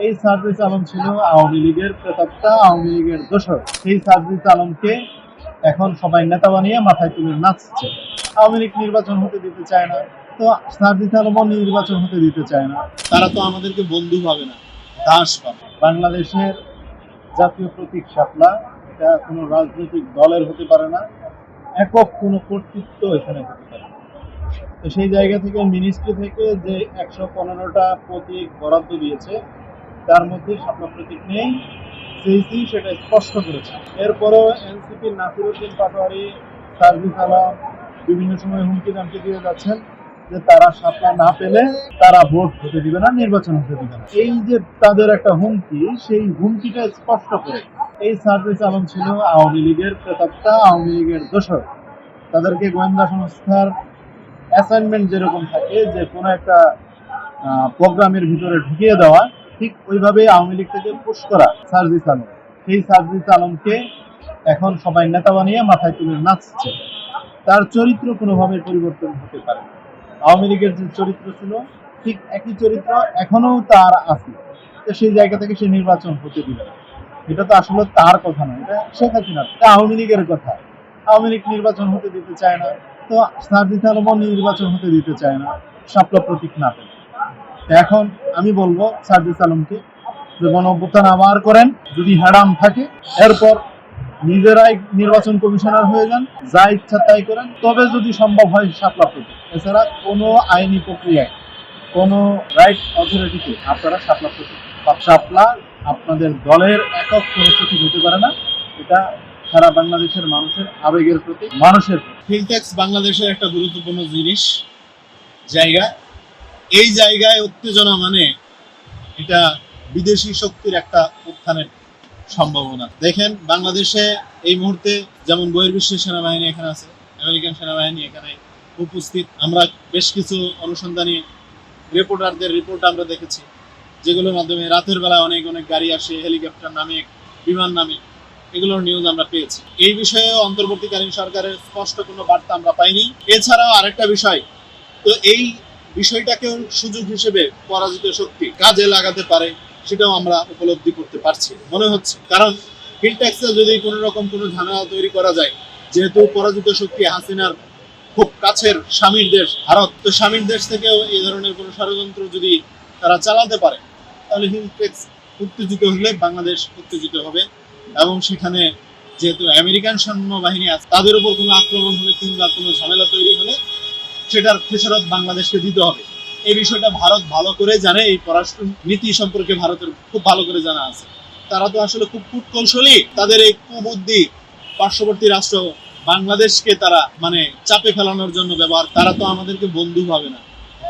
এই সার্জিস আলম ছিল আওয়ামী লীগের প্রেতাত্মা, আওয়ামী লীগের দোসর। সেই সার্জিস আলমকে এখন সবাই নেতা বানিয়ে মাথায় তুলে নাচছে। আওয়ামী লীগ নির্বাচন হতে দিতে চায় না, তো সার্জিস আলমও নির্বাচন হতে দিতে চায় না। তারা তো আমাদেরকে বন্ধু ভাবে না, দাস ভাবে। বাংলাদেশের জাতীয় প্রতীক শাপলা, এটা কোনো রাজনৈতিক দলের হতে পারে না, একক কোনো কর্তৃত্ব এখানে হতে পারে না। তো সেই জায়গা থেকে মিনিস্ট্রি থেকে যে ১১৫টা প্রতীক বরাদ্দ দিয়েছে, তার মধ্যে শাপলা প্রতীক নেই। সিইসি সেটা স্পষ্ট করেছে। এরপরও এনসিপির নাসিরউদ্দিন পাটোয়ারি, সার্জিস আলম বিভিন্ন সময় হুমকি দামকি দিয়ে যাচ্ছেন যে তারা শাপলা না পেলে তারা ভোট হতে দিবে না, নির্বাচন হতে দিবে না। এই যে তাদের একটা হুমকি, সেই হুমকিটা স্পষ্ট করে এই সার্জিস আলম ছিল আওয়ামী লীগের প্রেতাত্মা, আওয়ামী লীগের দোসর। তাদেরকে গোয়েন্দা সংস্থার অ্যাসাইনমেন্ট যেরকম থাকে যে কোনো একটা প্রোগ্রামের ভিতরে ঢুকিয়ে দেওয়া, ঠিক ওইভাবেই আওয়ামী লীগ থেকে পুশ করা সার্জিস আলম। সেই সার্জিস আলমকে এখন সবাই নেতা বানিয়ে মাথায় তুলে নাচছে। তার চরিত্র কোনোভাবে পরিবর্তন হতে পারে না। আওয়ামী লীগের যে চরিত্র ছিল, ঠিক একই চরিত্র এখনো তার আছে। তো সেই জায়গা থেকে সে নির্বাচন হতে দিবে না। এটা তো আসলে তার কথা নয়, এটা শেখ হাসিনার, এটা আওয়ামী লীগের কথা। আওয়ামী লীগ নির্বাচন হতে দিতে চায় না, তো সার্জিস আলমও নির্বাচন হতে দিতে চায় না শাপলা প্রতীক না পেলে। এখন আমি বলবো সার্জিস আলমকে যে গণঅভ্যুত্থান আবার করেন, যদি হ্যাডাম থাকে এরপর নিজেরাই নির্বাচন কমিশনার হয়ে যান, যা ইচ্ছা তাই করেন, তবে যদি সম্ভব হয় শাপলা প্রতীক। এছাড়া কোনো আইনি প্রক্রিয়ায়, কোনো রাইট অথরিটিতে আপনারা শাপলা প্রতীক, শাপলা আপনাদের দলের একক কোনো প্রতীক হতে পারে না। এটা সারা বাংলাদেশের মানুষের আবেগের প্রতীক, মানুষের ফিনটেক্স বাংলাদেশের একটা গুরুত্বপূর্ণ জিনিস, জায়গা। এই জায়গায় উত্তেজনা মানে এটা বিদেশি শক্তির একটা উত্থানের সম্ভাবনা। দেখেন বাংলাদেশে এই মুহূর্তে যেমন বহির্বিশ্বের সেনাবাহিনী এখানে আছে, আমেরিকান সেনাবাহিনী এখানে উপস্থিত। আমরা বেশ কিছু অনুসন্ধানী রিপোর্টারদের রিপোর্ট আমরা দেখেছি, যেগুলোর মাধ্যমে রাতের বেলা অনেক অনেক গাড়ি আসে, হেলিকপ্টার নামে, বিমান নামে, এগুলোর নিউজ আমরা পেয়েছি। এই বিষয়ে অন্তর্বর্তীকালীন সরকারের স্পষ্ট কোনো বার্তা আমরা পাইনি। এছাড়াও আরেকটা বিষয়, তো এই বিষয়টাকেও সুযোগ হিসেবে পরাজিত শক্তি কাজে লাগাতে পারে, সেটাও আমরা উপলব্ধি করতে পারছি মনে হচ্ছে। কারণ ফিনটেক্সে যদি কোনো রকম কোনো ঝামেলা তৈরি করা যায়, যেহেতু পরাজিত শক্তি হাসিনার খুব কাছের স্বামীর দেশ ভারত, তো স্বামীর দেশ থেকেও এই ধরনের কোনো ষড়যন্ত্র যদি তারা চালাতে পারে, তাহলে ফিনটেক্স উত্তেজিত হলে বাংলাদেশ উত্তেজিত হবে। এবং সেখানে যেহেতু আমেরিকান সৈন্যবাহিনী আছে, তাদের উপর কোনো আক্রমণ হলে কিংবা কোনো ঝামেলা তৈরি হলে সেটার খেসারত বাংলাদেশকে দিতে হবে। এই বিষয়টা ভারত ভালো করে জানে, এই পররাষ্ট্র নীতি সম্পর্কে ভারতের খুব ভালো করে জানা আছে। তারা তো আসলে খুব কূটকৌশলী, তাদের এই কুবুদ্ধি পার্শ্ববর্তী রাষ্ট্র বাংলাদেশকে তারা মানে চাপে ফেলানোর জন্য ব্যবহার। তারা তো আমাদেরকে বন্ধু ভাবে না,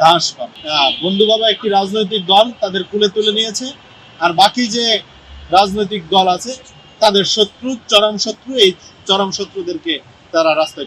দাস ভাবে। বন্ধু ভাবে একটি রাজনৈতিক দল তাদের কুলে তুলে নিয়েছে, আর বাকি যে রাজনৈতিক দল আছে তাদের শত্রু, চরম শত্রু। এই চরম শত্রুদেরকে তারা রাস্তায়